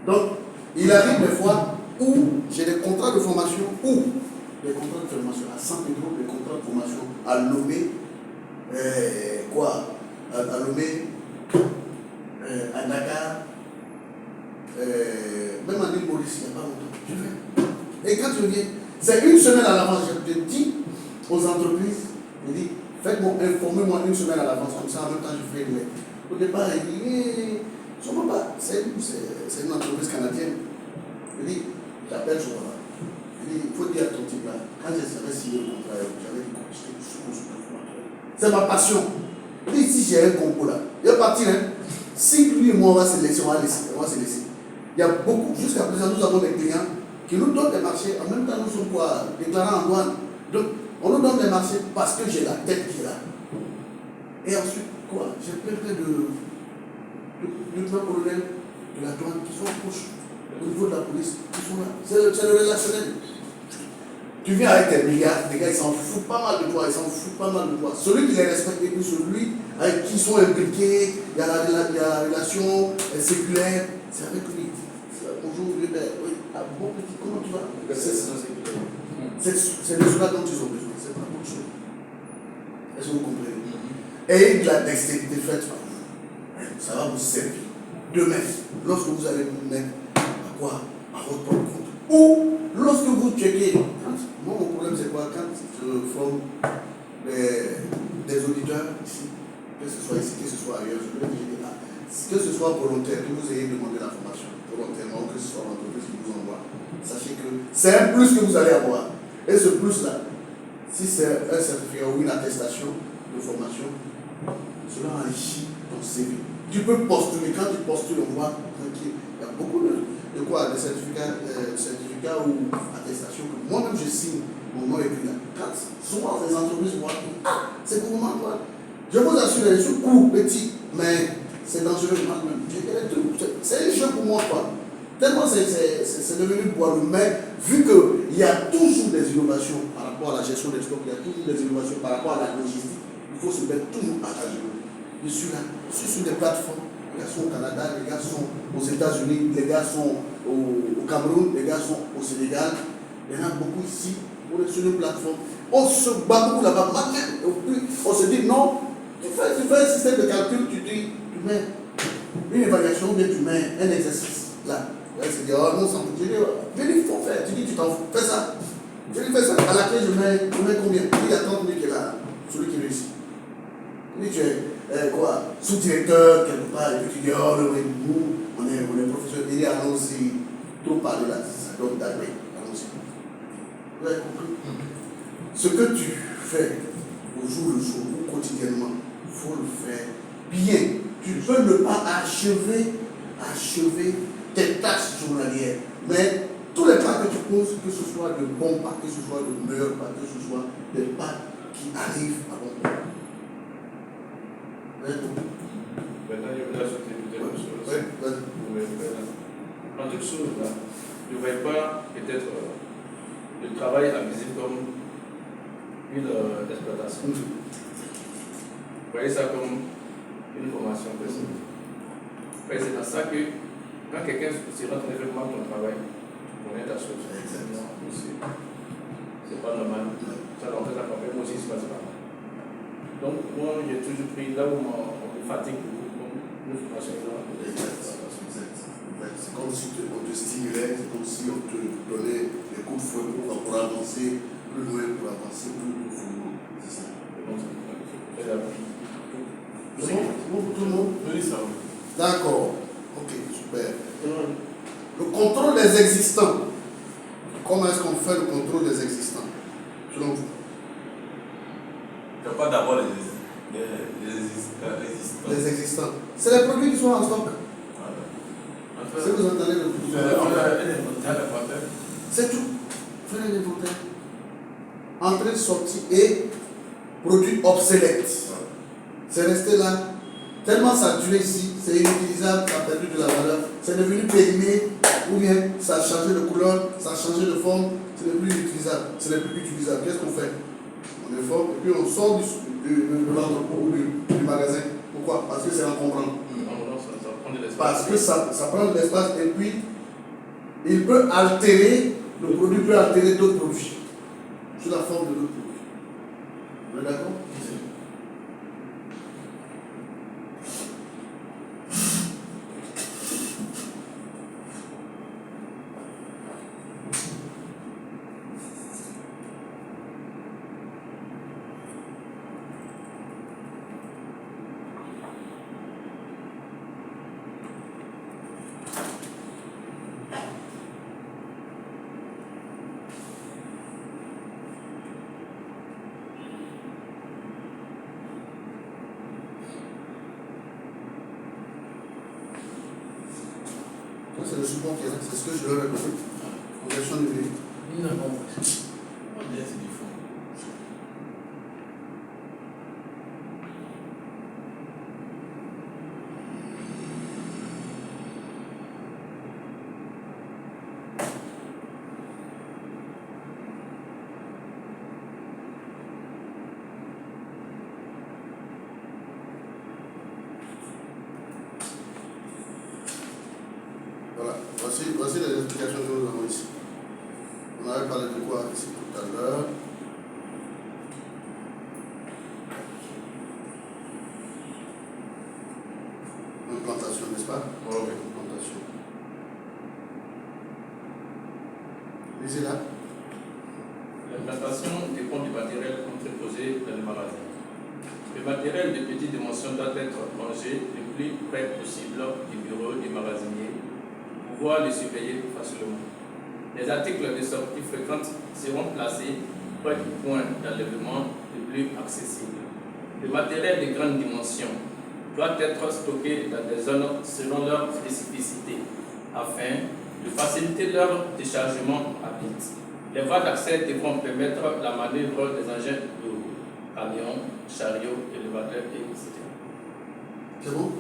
Donc, il arrive des fois où j'ai des contrats de formation, à San Pedro, des contrats de formation à Lomé, à Lomé, à Dakar, même à l'île Maurice, il n'y a pas longtemps. Je fais. Et quand je viens, c'est une semaine à l'avance, je dis aux entreprises, je dis, informez-moi une semaine à l'avance, comme ça en même temps je fais une lettre. Au départ, il dit, c'est une entreprise canadienne. Je dis, j'appelle sur là. Je dis, il faut dire à ton type là, quand j'avais signé le contrat, j'avais dit que j'étais sous-consultant. C'est ma passion. Je dis, si j'ai un concours là, il est parti, hein. Si lui et moi on va se laisser, on va se laisser. Il y a beaucoup, jusqu'à présent, nous avons des clients qui nous donnent des marchés, en même temps nous sommes déclarants en douane. Donc, on nous donne des marchés parce que j'ai la tête qui est là. Et ensuite, j'ai plein de lieutenants-colonels de la douane qui sont proches au niveau de la police, qui sont là. C'est le relationnel. Tu viens avec tes milliards, les gars ils s'en foutent pas mal de toi, Celui qui les respecte et puis celui avec qui ils sont impliqués, il y a la relation séculaire, c'est avec lui. Bonjour, oui, bon petit, comment tu vas? C'est de cela dont ils ont besoin, c'est pas autre chose. Est-ce que vous comprenez? Et de la dextérité faite par vous, ça va vous servir. Demain, lorsque vous allez vous mettre à quoi? À votre propre compte. Ou lorsque vous checkez, moi mon problème c'est quoi? Quand je forme des auditeurs ici, que ce soit ici, que ce soit ailleurs, je vais dire là, que ce soit volontaire, que vous ayez demandé la formation volontairement, que ce soit l'entreprise qui vous envoie, sachez que c'est un plus que vous allez avoir. Et ce plus-là, si c'est un certificat ou une attestation de formation, cela enrichit ton CV. Tu peux postuler, quand tu postules, on voit tranquille. Il y a beaucoup de certificats ou attestations que moi-même je signe, mon nom est là. Quand souvent les entreprises voient, c'est pour moi, toi. Je vous assure, les sous courts, petits, mais c'est dangereux moi-même. C'est un jeu pour moi, quoi. Tellement c'est devenu boireux. Mais vu qu'il y a toujours des innovations par rapport à la gestion des stocks, il y a toujours des innovations par rapport à la logistique, il faut se mettre toujours à jour. Je suis là, je suis sur des plateformes. Les gars sont au Canada, les gars sont aux États-Unis, les gars sont au Cameroun, les gars sont au Sénégal. Il y en a beaucoup ici. On est sur une plateforme. On se bat beaucoup là-bas. On se dit non. Tu fais un système de calcul, tu mets une évaluation, mais tu mets un exercice là. Là, c'est dire, oh non, ça me dit, il faut faire. Tu dis, tu t'en fous, fais ça. Je dis, fais ça. À la clé, je mets combien? Il y a 30 000 qui est là, celui qui réussit. Il dit, tu es sous-directeur quelque part, et puis tu dis, oh, nous, on est professionnels. Il dit, allons-y, tout parler là, ça donne d'arrêt. Allons-y. Vous avez compris? Ce que tu fais au jour le jour ou quotidiennement, il faut le faire bien. Tu peux ne pas achever tes tâches journalières, mais tous les pas que tu poses, que ce soit de bons pas, que ce soit de meilleurs pas, que ce soit des pas qui arrivent à bon point. Maintenant, je voudrais ajouter une chose. Dans toute chose, là, je ne voyais pas peut-être le travail abusif comme une exploitation. Vous voyez ça comme une formation personnelle. Vous voyez, c'est dans ça que quand quelqu'un se rend vraiment ton travail, tu connais ta chose. C'est pas normal. Ça en fait ça fait moi aussi, c'est pas ça. Donc, moi, j'ai toujours pris là où on me fatigue beaucoup, une formation. C'est comme si on te stimulait, c'est comme si on te donnait des coups de fouet pour avancer plus loin, pour avancer plus profondément. C'est ça. C'est bon pour tout le monde? Oui, ça va. D'accord. Ok, super. Le contrôle des existants. Comment est-ce qu'on fait le contrôle des existants, selon vous? Il n'y a pas d'abord les existants. Les existants. C'est les produits qui sont en stock. Si vous entendez le produit. C'est tout. Faire un inventaire. Entrée, sortie et produits obsolètes. C'est resté là. Tellement ça a duré ici, c'est inutilisable, ça a perdu de la valeur. C'est devenu périmé, ou bien ça a changé de couleur, ça a changé de forme, ce n'est plus utilisable. Ce n'est plus utilisable. Qu'est-ce qu'on fait? On informe et puis on sort de l'entrepôt ou du magasin. Pourquoi? Parce que c'est encombrant. Parce que ça prend de l'espace et puis Il peut altérer, le produit peut altérer d'autres produits, sous la forme de d'autres produits. Vous êtes d'accord? C'est le support qui est là, c'est ce que je leur ai donné. Conversion numérique. Non, non. On est, c'est du fond. Voilà, voici les explications que nous avons ici. On avait parlé de quoi ici tout à l'heure? Une plantation, n'est-ce pas? Oh, oui. Une plantation. Lisez là. L'implantation dépend du matériel entreposé dans le magasin. Le matériel de petite dimension doit être rangé le plus près possible du bureau du magasinier pour pouvoir les surveiller facilement. Les articles de sortie fréquente seront placés près du point d'enlèvement le plus accessible. Le matériel de grande dimension doit être stocké dans des zones selon leur spécificité afin de faciliter leur déchargement rapide. Les voies d'accès devront permettre la manœuvre des engins lourds, camions, chariots, élévateurs, etc. C'est bon?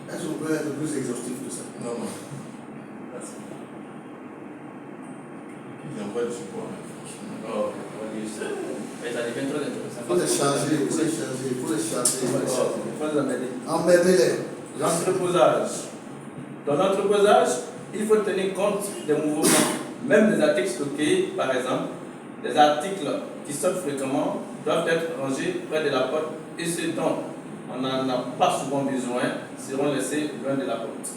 Est-ce qu'on peut être plus exhaustif que ça? Non, non. Merci. Ils envoient du support, franchement. Oh, on va dire ça. Mais ça devient trop intéressant. Il faut les charger, il faut les charger, il faut les charger. Il faut les emmerder. Emmerdez-les. L'entreposage. Dans l'entreposage, il faut tenir compte des mouvements, même des articles stockés, par exemple. Les articles qui sortent fréquemment doivent être rangés près de la porte et ceux dont on n'en a pas souvent besoin seront laissés loin de la porte.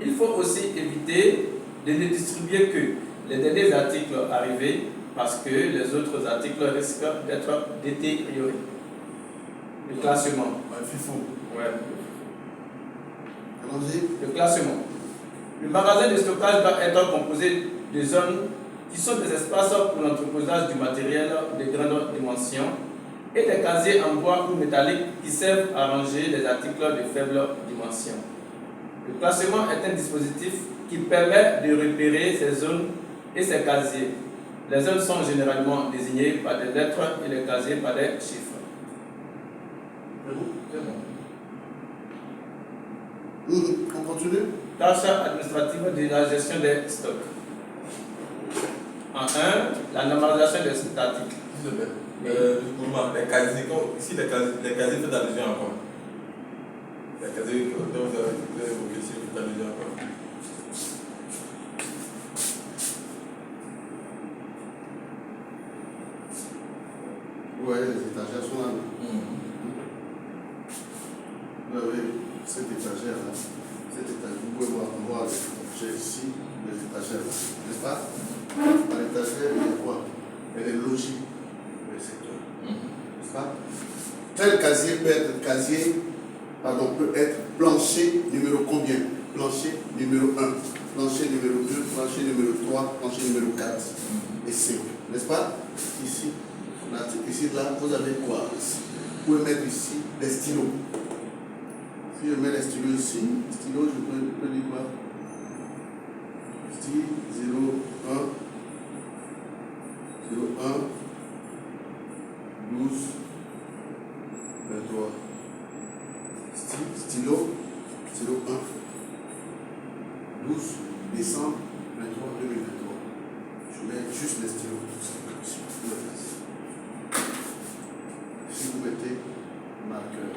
Il faut aussi éviter de ne distribuer que les derniers articles arrivés parce que les autres articles risquent d'être détériorés. Le classement. FIFO. Ouais. Allons-y. Le classement. Le magasin de stockage doit être composé de zones qui sont des espaces pour l'entreposage du matériel de grande dimension et des casiers en bois ou métallique qui servent à ranger les articles de faible dimension. Le classement est un dispositif qui permet de repérer ces zones et ces casiers. Les zones sont généralement désignées par des lettres et les casiers par des chiffres. C'est bon. On continue. Tâches administratives de la gestion des stocks. En 1, la normalisation des articles. Les casiers, ici les casiers font allusion à quoi? Les casiers dont vous avez évoqué ici font allusion à quoi? Oui, les étagères sont là. Vous avez cette étagère-là. Cette étagère, vous pouvez voir les objets ici, les étagères, n'est-ce pas? Dans l'étagère, il y a quoi? Elle est logée dans le secteur. N'est-ce pas? Tel casier peut être plancher numéro combien? Plancher numéro 1, plancher numéro 2, plancher numéro 3, plancher numéro 4 et 5. N'est-ce pas? Ici, ici, là, vous avez quoi? Vous pouvez mettre ici des stylos. Si je mets les stylos ici, stylo, je peux dire quoi? Style 0, 1, 12, 23. Stylo 1, 12 décembre 23, 2023. Je mets juste les stylos, tout ça, comme ici. Si vous mettez marqueur,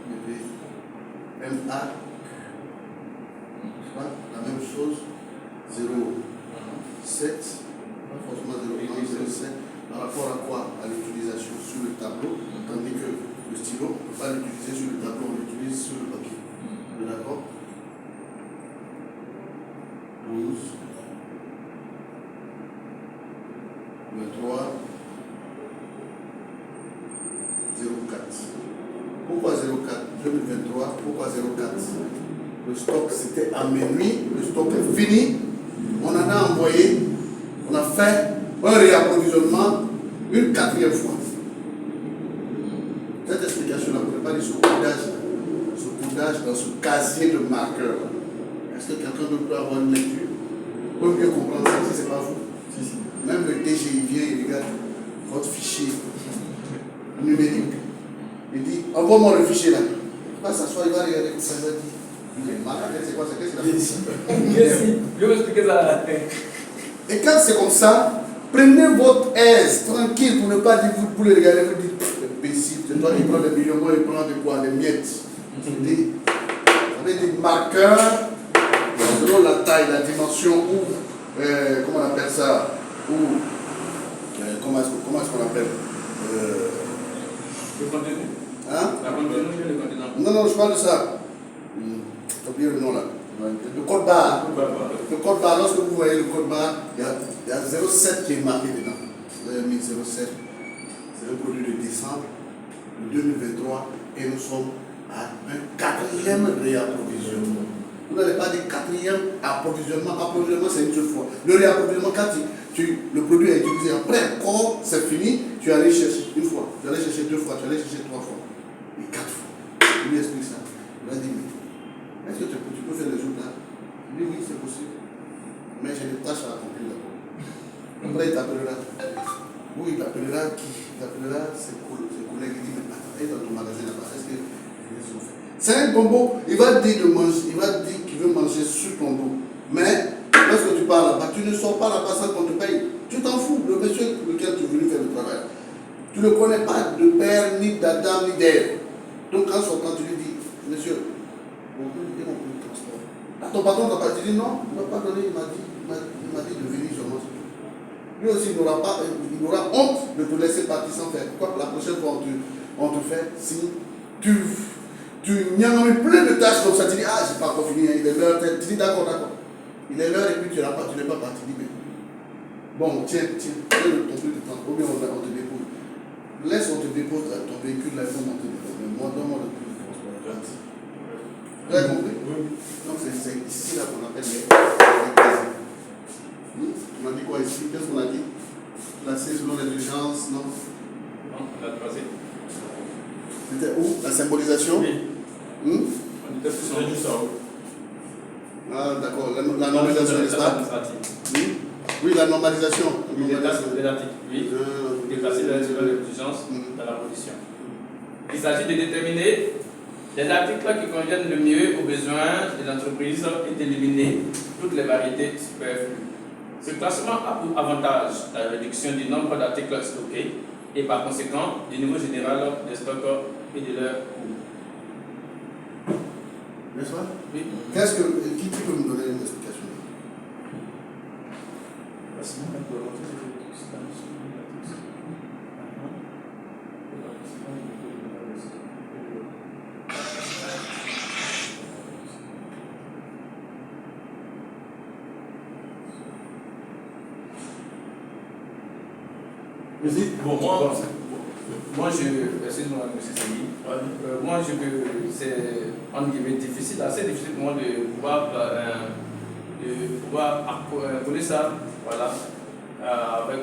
mettez MA La même chose, 0,7, pas forcément 0,7, par rapport à quoi? À l'utilisation sur le tableau, tandis que le stylo, on ne peut pas l'utiliser sur le tableau, on l'utilise sur le papier. D'accord? 12, 23, 0,4. Pourquoi 0,4? 2023, pourquoi 0,4? Le stock c'était à minuit, le stock est fini, on en a envoyé, on a fait un réapprovisionnement une 4e fois. Cette explication-là, vous ne pouvez pas dire ce codage dans ce casier de marqueur. Est-ce que quelqu'un d'autre peut avoir une lecture? Peut mieux comprendre ça si ce n'est pas vous? Si. Même le DG, il vient, il regarde votre fichier numérique. Il dit, envoie-moi le fichier là. Il va s'asseoir, il va regarder ça, il va dire, il est malade, c'est quoi, c'est qu'est-ce qu'il a fait? Je vais expliquer ça. Et quand c'est comme ça, prenez votre aise, tranquille, pour ne pas dire, vous le regarder, vous dites, imbécile, c'est toi qui prends des millions, moi je prends de quoi? Des miettes. Vous avez des marqueurs, selon la taille, la dimension, ou, comment on appelle ça, ou, comment est-ce qu'on appelle Le contenu. Hein? La contenu, le contenu. Non, je parle de ça. J'ai oublié le nom là. Le code barre. Le code barre, lorsque vous voyez le code barre, il y a 0,7 qui est marqué dedans. Vous avez mis 0,7. C'est un produit de décembre de 2023 et nous sommes à un 4e réapprovisionnement. Vous n'allez pas dire 4e approvisionnement. Approvisionnement, c'est une seule fois. Le réapprovisionnement, quand le produit est utilisé après, quand c'est fini, tu allais chercher une fois, tu allais chercher 2 fois, tu allais chercher 3 fois. Et 4 fois. Il lui explique ça. Il va dire, est-ce que tu peux faire les autres là? Il dit, oui, c'est possible. Mais j'ai des tâches à accomplir d'abord. Après, il t'appellera. Oui, il t'appellera qui? Il t'appellera ses collègues. Il dit, mais attends, il est dans ton magasin là-bas. Est-ce que ils ont fait? C'est un bonbon, il va dire de manger, il va dire qu'il veut manger sur ton dos. Mais lorsque tu pars là-bas, tu ne sors pas là-bas sans qu'on te paye. Tu t'en fous, le monsieur pour lequel tu es venu faire le travail. Tu ne connais pas de père, ni d'Adam, ni d'Ève. Donc en sortant, tu lui dis, monsieur, on peut lui dire mon prix de transport. Là, ton patron n'a pas dit non, il ne m'a pas donné, il m'a dit de venir seulement. Lui aussi, il aura honte de te laisser partir sans faire. Pourquoi la prochaine fois, on te fait signe, tu n'y as même plein de tâches comme ça, tu dis, ah, j'ai pas encore fini, il est l'heure, tu dis d'accord. Il est l'heure et puis tu n'es pas parti, dis, mais bon, tiens, donne ton truc de transport, ou bien on te dépose. Laisse, on te dépose ton véhicule là, il faut monter dedans. Mais moi, donne-moi le prix de transport. Vous avez compris? Oui. Donc c'est ici là qu'on appelle les casiers. On a dit quoi ici? Qu'est-ce qu'on a dit? Placé selon les urgences, non? Non, on a passé. C'était où? La symbolisation? Oui. On était plus juste ça. Ah, d'accord. La normalisation, n'est-ce pas? Oui, la normalisation. Les articles, oui. Déplacer selon les exigences dans la position. Il s'agit de déterminer les articles qui conviennent le mieux aux besoins des entreprises et d'éliminer toutes les variétés superflues. Ce classement a pour avantage la réduction du nombre d'articles stockés et par conséquent du niveau général des stocks et de leur coût. N'est-ce pas? Oui. Qui peut me donner une explication? Bon, moi, excuse-moi, M. Segui, moi, c'est entre guillemets difficile, assez difficile pour moi de pouvoir coller ça, voilà, avec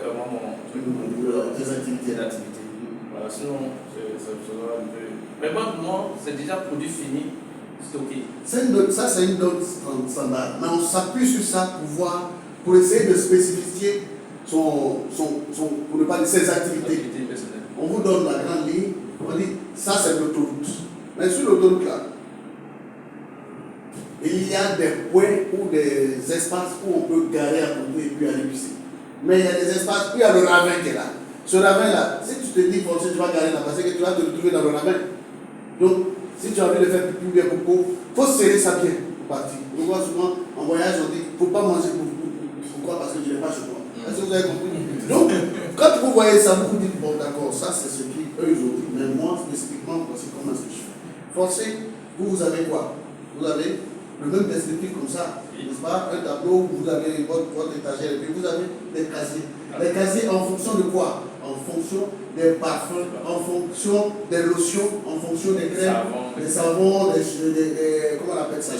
Des activités. Voilà, sinon, ça sera un peu. Mais moi, pour moi, c'est déjà produit fini, stocké. Ça, c'est une donne standard. Mais on s'appuie sur ça pour essayer de spécifier pour ne pas dire ses activités. On vous donne la grande ligne, on dit ça c'est l'autoroute. Mais sur l'autoroute là, il y a des points ou des espaces où on peut garer à côté et puis aller pisser. Mais il y a des espaces où il y a le ravin qui est là. Ce ravin là, si tu te dis que tu vas garer là-bas, c'est que tu vas te retrouver dans le ravin. Donc, si tu as envie de faire pipi bien beaucoup, il faut serrer ça bien. partir. On voit souvent en voyage, on dit il ne faut pas manger beaucoup. Pourquoi? Parce que je n'ai pas chez moi. Est-ce que vous avez compris? Donc, quand vous voyez ça, vous vous dites bon, d'accord, ça c'est ce qui eux ils ont dit, mais moi spécifiquement, voici comment est-ce que je fais. Forcé, vous avez quoi? Vous avez le même descriptif comme ça, n'est-ce pas? Un tableau où vous avez votre étagère et puis vous avez des casiers. Les casiers en fonction de quoi? En fonction des parfums, en fonction des lotions, en fonction des crèmes, des savons, comment on appelle ça?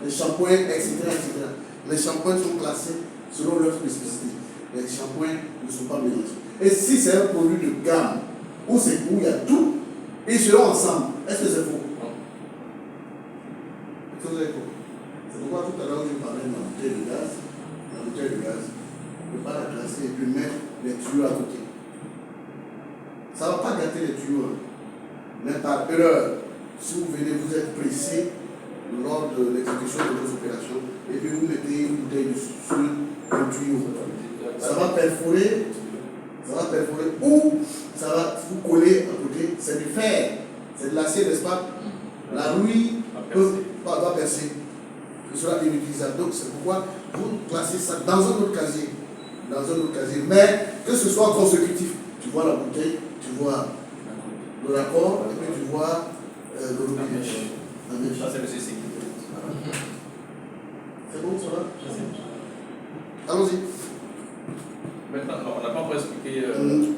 Des shampoings, etc., etc. Les shampoings sont classés selon leur spécificité. Les shampoings ne sont pas mélangés. Et si c'est un produit de gamme, où il y a tout, ils seront ensemble. Est-ce que c'est faux? Est-ce que vous avez faux? C'est pourquoi tout à l'heure, je parlais de la bouteille de gaz. La bouteille de gaz, on ne peut pas la classer et puis mettre les tuyaux à côté. Ça ne va pas gâter les tuyaux. Mais par erreur, si vous venez, vous êtes pressé lors de l'exécution de vos opérations, et puis vous mettez une bouteille sur le tuyau. Ça va perforer, ou ça va vous coller à côté. C'est du fer, c'est de l'acier, n'est-ce pas? La rouille va percer. Ce sera inutilisable. Donc c'est pourquoi vous placez ça dans un autre casier. Mais que ce soit consécutif. Tu vois la bouteille, tu vois le raccord, et puis tu vois le robinet. Ça, c'est le CC. C'est bon, ça va? Allons-y. Maintenant, on n'a pas encore expliqué.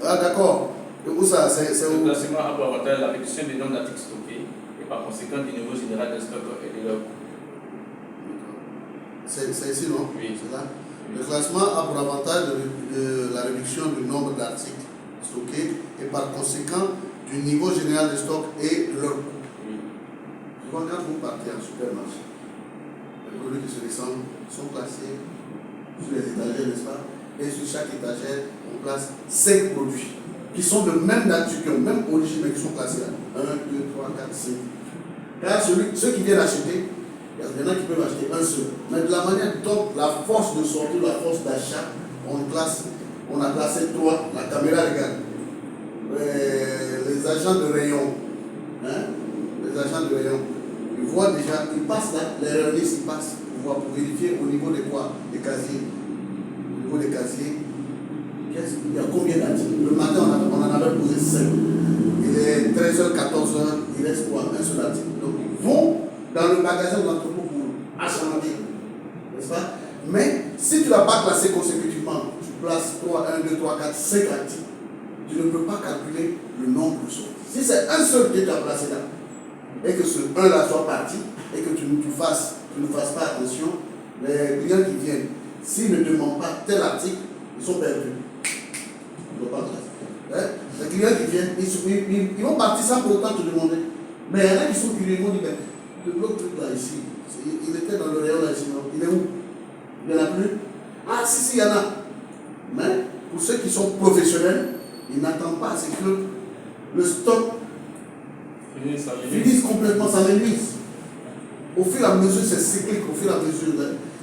Ah, d'accord. Où ça? C'est le où? classement agroalimentaire, la réduction des nombres d'articles stockés et par conséquent du niveau général des stocks et de leur coût. C'est ici, non? Oui. C'est là. Le classement a pour avantage de la réduction du nombre d'articles stockés et par conséquent du niveau général des stocks et de leur coût. Oui. Souvent, quand vous partez en supermarché, les produits qui se descendent sont placés sur les étagères, n'est-ce pas? Et sur chaque étagère, on place 5 produits qui sont de même nature, qui ont même origine, mais qui sont classés là. 1, 2, 3, 4, 5. Car ceux qui viennent acheter, il y en a qui peuvent acheter un seul. Mais de la manière dont la force de sortie, la force d'achat, on a classé 3, la caméra regarde. Les agents de rayon, les agents de rayon, ils voient déjà, ils passent là, les rayonnistes, ils passent pour vérifier au niveau des quoi, des casiers. Au niveau des casiers, il y a combien d'articles? Le matin, on en avait posé 5. Il est 13h, 14h, il reste quoi? Un seul article. Donc ils vont dans le magasin de l'entrepôt pour achander, n'est-ce pas? Mais si tu ne l'as pas classé consécutivement, tu places 3, 1, 2, 3, 4, 5 articles, tu ne peux pas calculer le nombre de sorties. Si c'est un seul que tu as placé là, et que ce 1 là soit parti, et que tu ne fasses pas attention, les clients qui viennent, s'ils ne demandent pas tel article, ils sont perdus. Ils ne vont pas classer. Les clients qui viennent, ils vont partir sans pour autant te demander. Mais il y en a qui sont curieux, ils vont dire, mais l'autre truc là ici, il était dans le rayon là ici, non? Il est où? Il n'y en a plus? Ah si, il y en a. Mais pour ceux qui sont professionnels, ils n'attendent pas, c'est que le stock finisse complètement, ça l'église. Au fur et à mesure, c'est cyclique, au fur et à mesure.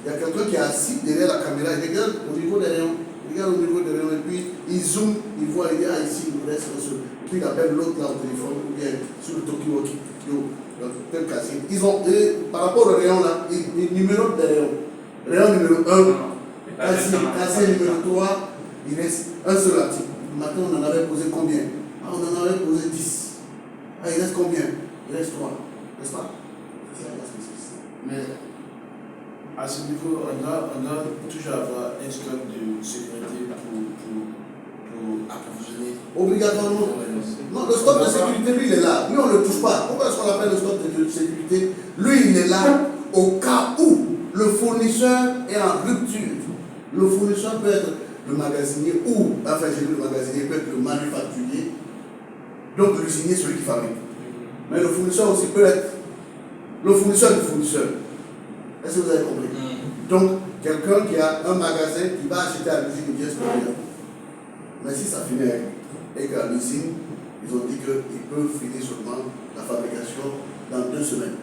Il y a quelqu'un qui est assis derrière la caméra, il regarde au niveau des rayons, et puis il zoome, il voit, il y a ici, il reste un seul. Puis il appelle l'autre là au téléphone, ou bien sur le Tokiwoki, tel casier. Ils ont, par rapport au rayon là, ils numérotent des rayons. Rayon numéro 1, casier numéro 3, il reste un seul article. Maintenant, on en avait posé combien? Ah, on en avait posé 10. Ah, il reste combien? Il reste 3. N'est-ce pas? Mais à ce niveau, on doit toujours avoir un stock de sécurité pour approvisionner. Obligatoirement. Non, le stock de sécurité, lui, il est là. Lui, on ne le touche pas. Pourquoi est-ce qu'on appelle le stock de sécurité? Lui, il est là au cas où le fournisseur est en rupture. Le fournisseur peut être le magasinier ou, enfin, j'ai dit le magasinier peut être le manufacturier. Donc, l'usinier, celui qui fabrique. Mais le fournisseur aussi peut être le fournisseur du fournisseur. Est-ce que vous avez compris? Donc, quelqu'un qui a un magasin qui va acheter à l'usine, il vient se produire. Mais si ça finit et qu'à l'usine, ils ont dit qu'ils peuvent finir seulement la fabrication dans 2 semaines.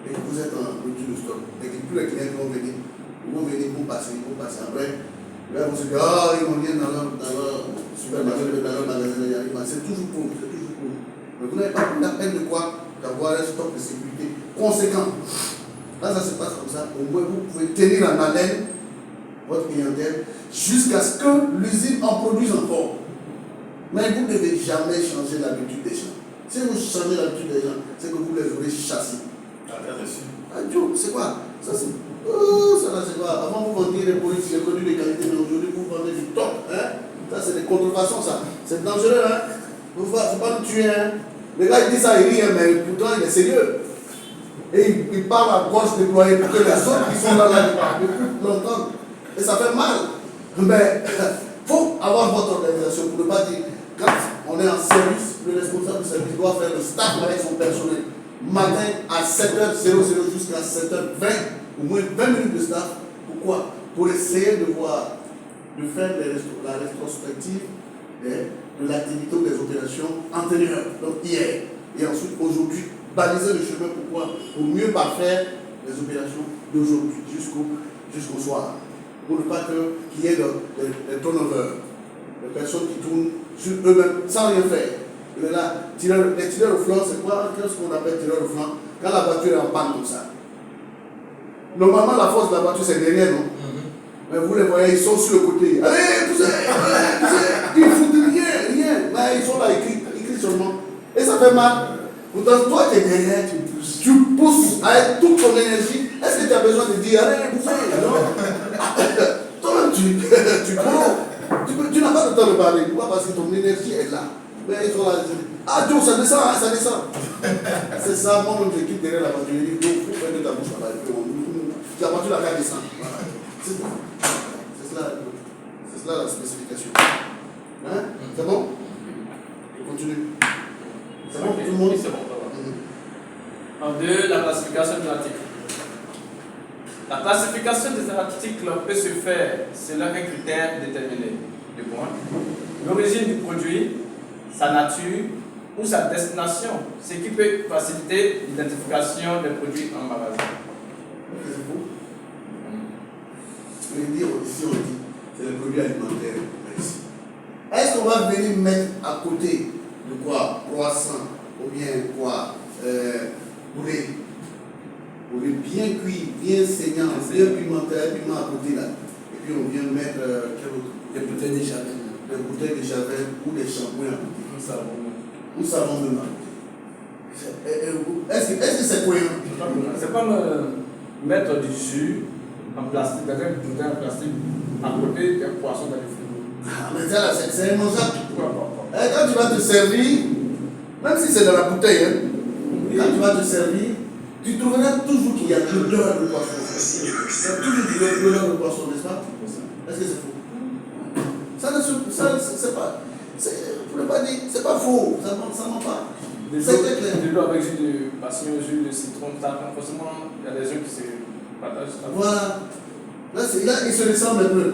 Et que vous êtes en rupture de stock. Et que tous les clients vont venir, pour passer. Après, là, vous se dites, ah, ils vont venir dans leur supermarché, dans leur magasin. C'est toujours pour vous. Mais vous n'avez pas la peine de quoi? D'avoir un stock de sécurité conséquent. Quand ça se passe comme ça, au moins vous pouvez tenir en haleine votre clientèle jusqu'à ce que l'usine en produise encore. Mais vous ne devez jamais changer l'habitude des gens. Si vous changez l'habitude des gens, c'est que vous les aurez chassés. Adieu, c'est quoi? Ça c'est. Oh, ça là c'est quoi? Avant vous vendiez des produits de qualité, mais aujourd'hui vous vendez du top. Hein? Ça c'est des contrefaçons, ça. C'est dangereux, hein? Il ne faut pas nous tuer, hein? Le gars il dit ça, il rit, hein, mais pourtant il est sérieux. Et il parle à gorge déployée pour que les autres qui sont là l'entendent. Et ça fait mal. Mais il faut avoir votre organisation pour ne pas dire, quand on est en service, le responsable du service doit faire le staff avec son personnel. Matin à 7h00 jusqu'à 7h20, au moins 20 minutes de staff. Pourquoi? Pour essayer de voir, de faire la rétrospective de l'activité ou des opérations antérieures, donc hier. Et ensuite, aujourd'hui, baliser le chemin pour mieux parfaire les opérations d'aujourd'hui jusqu'au soir. Pour ne pas qu'il y ait des turnovers, des personnes qui tournent sur eux-mêmes sans rien faire. Et là, les tireurs au flanc, c'est quoi? Qu'est-ce qu'on appelle tireur au flanc? Quand la voiture est en panne comme ça. Normalement, la force de la voiture, c'est derrière, non? Mais vous les voyez, ils sont sur le côté. Allez, poussez, ils ne foutent rien. Mais ils sont là, ils crient seulement. Et ça fait mal. Pourtant, toi, tu es derrière, tu pousses avec toute ton énergie. Est-ce que tu as besoin de dire, allez, poussez? Non. Toi-même, tu n'as pas le temps de parler. Pourquoi? Parce que ton énergie est là. Mais ils sont là, ils disent, ah Joe, ça descend, ça descend. C'est ça, moi-même, je quitte derrière la voiture. Je dis, Joe, faut faire de ta bouche là-bas. La voiture, la carte descend. Voilà. C'est tout. C'est cela la spécification. Hein? C'est bon? Continue. C'est bon pour tout le monde? Oui, c'est bon. En deux, la classification de l'article. La classification des articles peut se faire selon un critère déterminé. Deux points. L'origine du produit, sa nature ou sa destination, ce qui peut faciliter l'identification des produits en magasin. C'est beau. Je vais dire ici, on dit, c'est le produit alimentaire. Est-ce qu'on va venir mettre à côté de quoi? Croissant ou bien quoi? Poulet. Poulet bien cuit, bien saignant, bien pimenté, piment à côté là. Et puis on vient mettre quel autre? Des bouteilles de Javel. Des bouteilles de Javel ou des shampoings à côté. Ou savon de main. Est-ce que c'est cohérent? C'est comme mettre du jus en plastique, dans une bouteille en plastique, à côté d'un poisson dans le frigo. Ah, mais ça là, c'est immangeable. Quand tu vas te servir, même si c'est dans la bouteille, hein, quand tu vas te servir, tu trouveras toujours qu'il y a l'odeur de poisson. Il y a toujours l'odeur de poisson, n'est-ce pas? Est-ce que c'est faux? Ça, c'est pas. Pour ne pas dire, c'est pas faux, ça ment pas. C'est très clair. De l'eau avec jus de passion, jus de citron, ça, forcément, il y a des gens qui se partagent ça. Voilà. Là, il se ressemble un peu.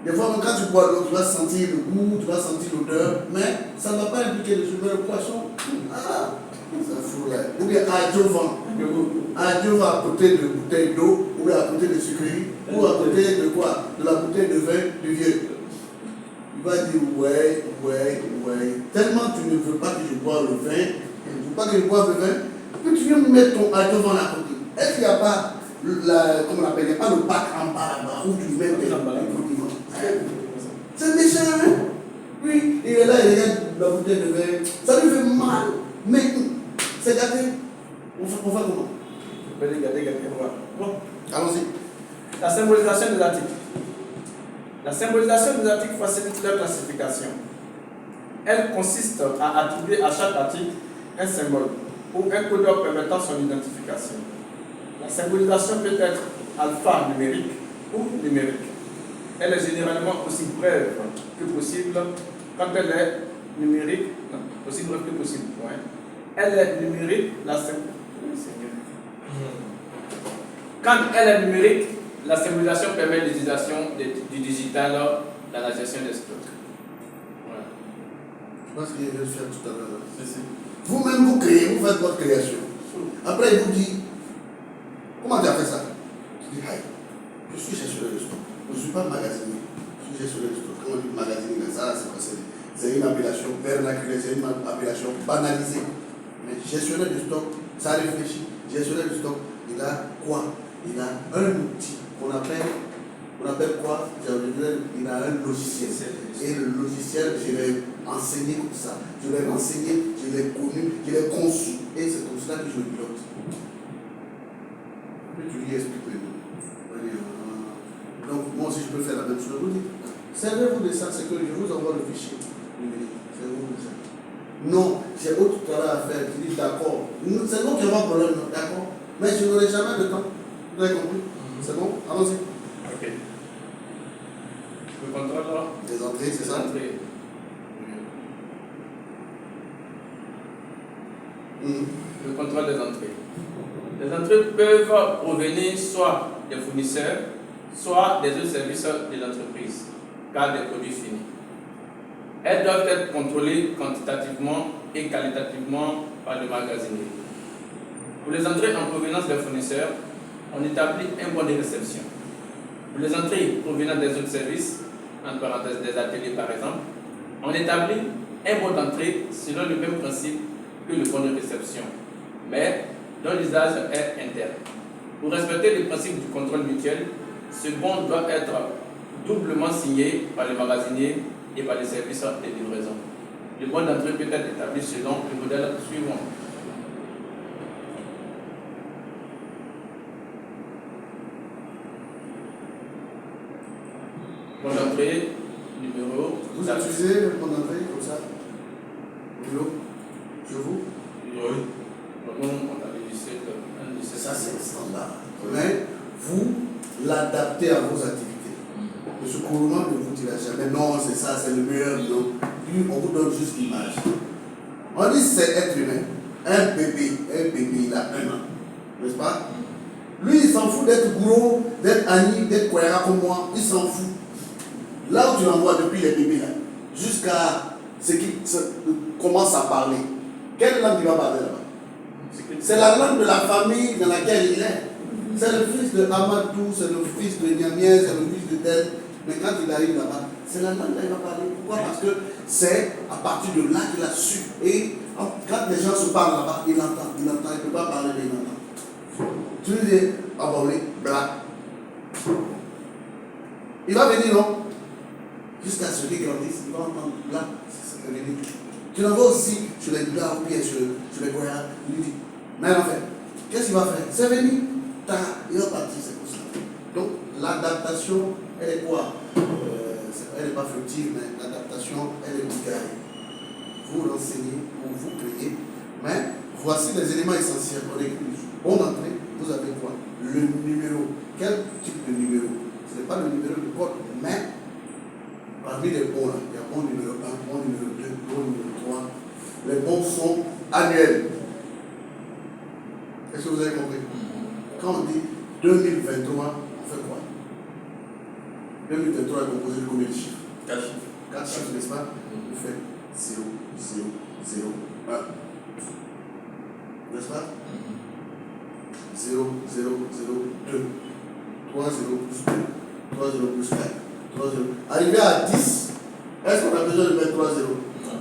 Des fois, même quand tu bois l'eau, tu vas sentir le goût, tu vas sentir l'odeur, mais ça ne va pas impliquer le sucre, le poisson. Ah, c'est fou là. Ou bien adieu à côté de bouteille d'eau, ou bien à côté de sucrerie, ou à côté de quoi? De la bouteille de vin du vieux. Il va dire ouais. Tellement tu ne veux pas que je boive le vin, tu ne veux pas que je boive le vin, puis tu viens me mettre ton adieu à côté. Est-ce qu'il n'y a pas comment on appelle, il n'y a pas le bac en bas là-bas où tu mets des condiments? C'est méchant, hein? Oui, il est là, il regarde la bouteille de vin. Ça lui fait mal, mais c'est gâté. On fait comment? Je vais les garder, Bon, allons-y. la symbolisation des articles. La symbolisation des articles facilite leur classification. Elle consiste à attribuer à chaque article un symbole ou un codeur permettant son identification. La symbolisation peut être alphanumérique ou numérique. Elle est généralement aussi brève que possible quand elle est numérique. Non, aussi brève que possible. Ouais. Elle est numérique, quand elle est numérique, la symbolisation permet l'utilisation du digital dans la gestion des stocks. Voilà. Je pense qu'il vient de faire tout à l'heure. Vous-même, vous créez, vous faites votre création. Après, il vous dit, comment tu as fait ça? Tu dis, aïe, je suis gestionnaire de stock. Je ne suis pas magasinier. Je suis gestionnaire de stock. Comment on dit magasinier? Ça, c'est une appellation vernaculaire, c'est une appellation banalisée. Mais gestionnaire de stock, ça réfléchit. Gestionnaire de stock, il a quoi? Il a un outil qu'on appelle quoi? Il a un logiciel. Et le logiciel, je l'ai enseigné comme ça. Je l'ai enseigné, je l'ai connu, je l'ai conçu. Et c'est comme ça que je le pilote. Tu lui expliques. Donc, moi aussi, je peux faire la même chose. Vous dites, servez-vous de ça, c'est que je vous envoie le fichier. Servez-vous de ça. Non, j'ai autre travail à faire. Tu dis, d'accord. C'est bon qu'il y aura un problème, d'accord. Mais je n'aurai jamais de temps. Vous avez compris? C'est bon? Allons-y. Ok. Le contrôle là? Les entrées, c'est ça? Entrées. Le contrôle des entrées. Les entrées peuvent provenir soit des fournisseurs, soit des autres services de l'entreprise, car des produits finis. Elles doivent être contrôlées quantitativement et qualitativement par le magasinier. Pour les entrées en provenance des fournisseurs, on établit un bon de réception. Pour les entrées provenant des autres services, entre parenthèses des ateliers par exemple, on établit un bon d'entrée selon le même principe que le bon de réception, mais dont l'usage est interne. Pour respecter le principe du contrôle mutuel, ce bon doit être doublement signé par le magasinier et par les services de livraison. Le bon d'entrée peut être établi selon le modèle suivant. Bon d'entrée, numéro. Vous utilisez le bon d'entrée comme ça? Au bureau? Chez vous? Oui. Nous, on a les lycées. Ça, c'est le standard. Mais vous l'adaptez à vos activités. M. Kourouman ne vous dira jamais non, c'est ça, c'est le meilleur. Non. Lui, on vous donne juste l'image. On dit c'est être humain. Un bébé, il a 1 an. N'est-ce pas? Lui, il s'en fout d'être gros, d'être Annie, d'être Kouera comme moi. Il s'en fout. Là où tu l'envoies depuis les bébés, là, jusqu'à ce qu'il commence à parler, quelle langue il va parler là-bas? C'est la langue de la famille dans laquelle il est. C'est le fils de Amadou, c'est le fils de Niamien, c'est le fils de Tel. Mais quand il arrive là-bas, c'est la langue qu'il va parler. Pourquoi? Parce que c'est à partir de là qu'il a su. Et quand les gens se parlent là-bas, il entend, il ne peut pas parler, mais il entend. Tu lui dis, abonné, black. Il va venir, non? Jusqu'à ce qu'il grandisse, il va entendre black. C'est ce que je dis. Tu l'envoies aussi sur les gars ou bien sur les goyas, il lui dit, mais en fait, qu'est-ce qu'il va faire? C'est venu, il va partir, c'est pour ça. Donc, l'adaptation, elle est quoi? Elle n'est pas fructive, mais l'adaptation, elle est obligée. Vous l'enseignez, vous payez, mais voici les éléments essentiels. On écrit bon d'entrée, vous avez quoi? Le numéro. Quel type de numéro? Ce n'est pas le numéro de code, mais parmi les bons, il y a bon numéro 1, bon numéro 2, bon numéro 3. Les bons sont annuels. Est-ce que vous avez compris? Quand on dit 2023, on fait quoi? 2023 est composé de combien de chiffres? 4 chiffres. 4 chiffres, n'est-ce pas? On fait 0, 0, 0, 1. N'est-ce pas? 0, 0, 0, 2. 3, 0 plus 2. 3, 0 plus 4. 3, 0. Arrivé à 10, est-ce qu'on a besoin de mettre 3, 0? Non.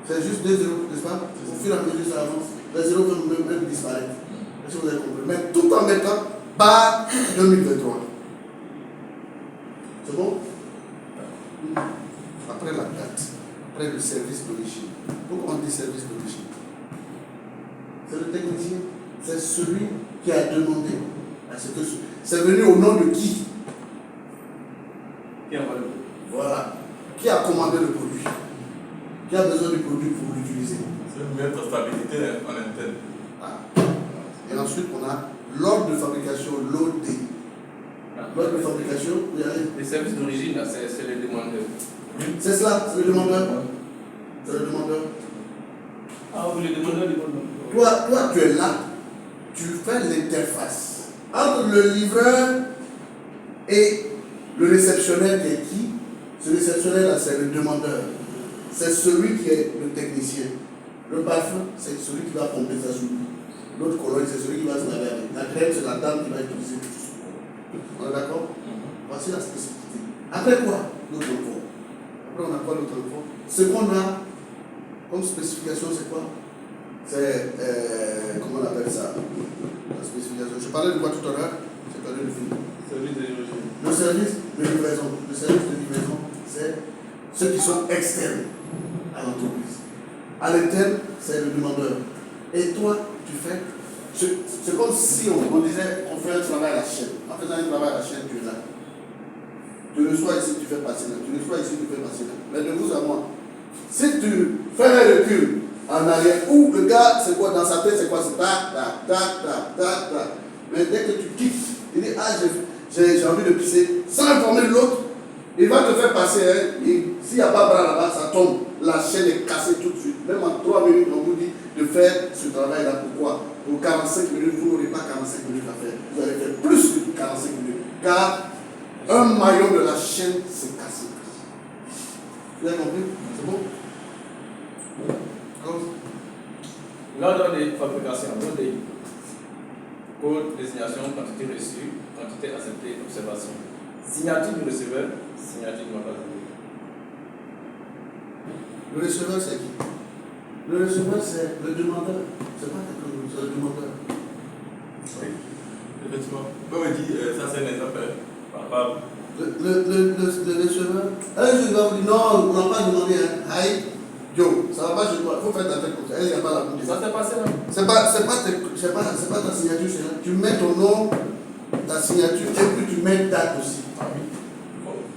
C'est juste 2 0, n'est-ce pas? Au fur et à mesure, ça avance. Les 0 vont même disparaître. Est-ce que vous avez compris? Mais tout en mettant par 2023. C'est bon? Après la date, après le service d'origine. Pourquoi on dit service d'origine? C'est le technicien. C'est celui qui a demandé à ce que c'est venu au nom de qui? Qui a valeur? Voilà. Qui a commandé le produit? Qui a besoin du produit pour l'utiliser? C'est une meilleure stabilité en interne. Ah. Et ensuite, on a l'ordre de fabrication, l'OD. L'ordre de fabrication, vous y allez. Les services d'origine, là, c'est les demandeurs. C'est cela, c'est le demandeur. C'est le demandeur. Ah, vous les demandeurs, Toi, tu es là, tu fais l'interface entre le livreur et le réceptionnaire qui est qui? Ce réceptionnaire-là, c'est le demandeur. C'est celui qui est le technicien. Le parfum, c'est celui qui va pomper sa soupe. L'autre colonne, c'est celui qui va se laver avec. La crème, c'est la dame qui va utiliser tout ça. On est d'accord? Voici la spécificité. Après quoi? L'autre corps. Après, on a quoi l'autre corps? Ce qu'on a comme spécification, c'est quoi? c'est, comment on appelle ça? La spécification. Je parlais de quoi tout à l'heure? J'ai perdu le fil. Service de livraison. Le service de livraison. Le service de livraison, c'est ceux qui sont externes à l'entreprise. À l'interne, c'est le demandeur. Et toi, tu fais. C'est comme si on disait on fait un travail à la chaîne. En faisant un travail à la chaîne, tu es là. Tu reçois ici, tu fais passer là. Tu reçois ici, tu fais passer là. Mais de vous à moi, si tu fais un recul en arrière, ou le gars, c'est quoi dans sa tête, c'est quoi? C'est tac, tac, tac, tac, tac, tac. Mais dès que tu quittes, il dit ah, j'ai envie de pisser, sans informer l'autre, il va te faire passer. Hein, et s'il n'y a pas bras là-bas, ça tombe. La chaîne est cassée tout de suite. Même en 3 minutes, on vous dit de faire ce travail-là. Pourquoi? Pour 45 minutes, vous n'aurez pas 45 minutes à faire. Vous allez faire plus que 45 minutes. Car un maillon de la chaîne s'est cassé. Vous avez compris? C'est bon? L'ordre de fabrication, l'ordre code, désignation, quantité reçue, quantité acceptée, observation. Signature du receveur, signature du magasinier. Le receveur, c'est qui? Le receveur, c'est le demandeur. C'est pas quelqu'un d'autre, c'est le demandeur. Oui, effectivement. Comme on dit, ça c'est un exemple. Le receveur, un jour il va vous dire non, on n'a pas demandé. Aïe, Joe, ça va pas chez toi, il faut faire ta tête comme ça. Il n'y a pas la bouche. Ça s'est passé là. C'est pas ta signature, c'est là. Tu mets ton nom, ta signature, et puis tu mets date aussi. Ah oui.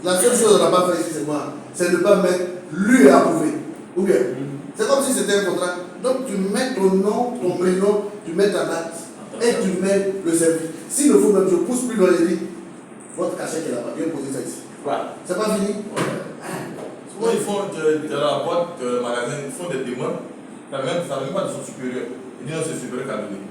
La seule chose qu'on n'a pas fait ici, c'est quoi? C'est ne pas mettre lui approuvé. Ou bien, c'est comme si c'était un contrat. Donc tu mets ton nom, ton prénom, tu mets ta date, et tu mets le service. S'il le faut même, je pousse plus loin et dis, votre cachet qui est là-bas, viens poser ça ici. Voilà. C'est pas fini? Souvent, ils font de la boîte de magasin, ils font des demandes, ça ne vient pas de son supérieur. Ils disent non, c'est le supérieur qui a donné.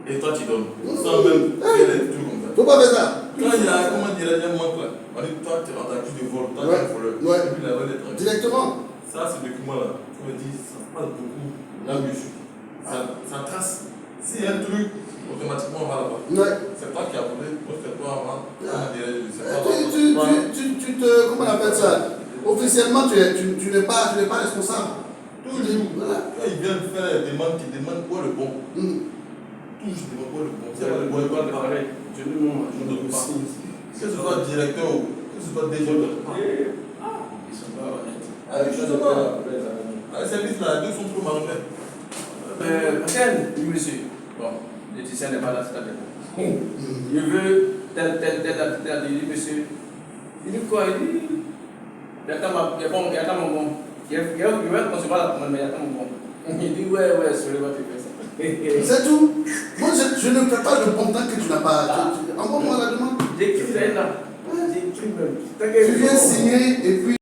Et toi, tu donnes. Sans même faire des trucs comme ça. Faut pas faire ça. Quand il y a, comment dire, un manque là, on dit toi, tu es en accuse de vol, toi, tu es un voleur. Ouais. Et puis là-bas, d'être Directement. ça, ce document-là, on me dit, ça passe beaucoup d'embûches. Ça trace. S'il y a un truc, automatiquement, on va là-bas. Ouais. C'est toi qui as volé, moi, c'est toi avant. Comment dirais-je, c'est Comment on appelle ça? Officiellement, tu n'es pas responsable. toujours. Voilà. Quand ils viennent faire des demandes, ils demandent quoi le bon. Toujours demandent quoi le bon. C'est le bon de pareil. Je ne donne pas. Que ce soit directeur ou que ce soit DG. Ils sont pas honnêtes. Justement, les services là, deux sont trop malhonnêtes. Oui, monsieur. Bon, l'électricien n'est pas là, c'est à dire. Je veux tel, il dit, monsieur. Il dit quoi? Il dit, il y a quand mon bon. Il va concevoir la commande, mais il y a quand mon bon. Il dit, ouais, sur le tu fais ça. C'est tout. Moi, je ne fais pas le bon temps que tu n'as pas. Envoie-moi la demande. J'écris là. J'écris même. Tu viens signer et puis.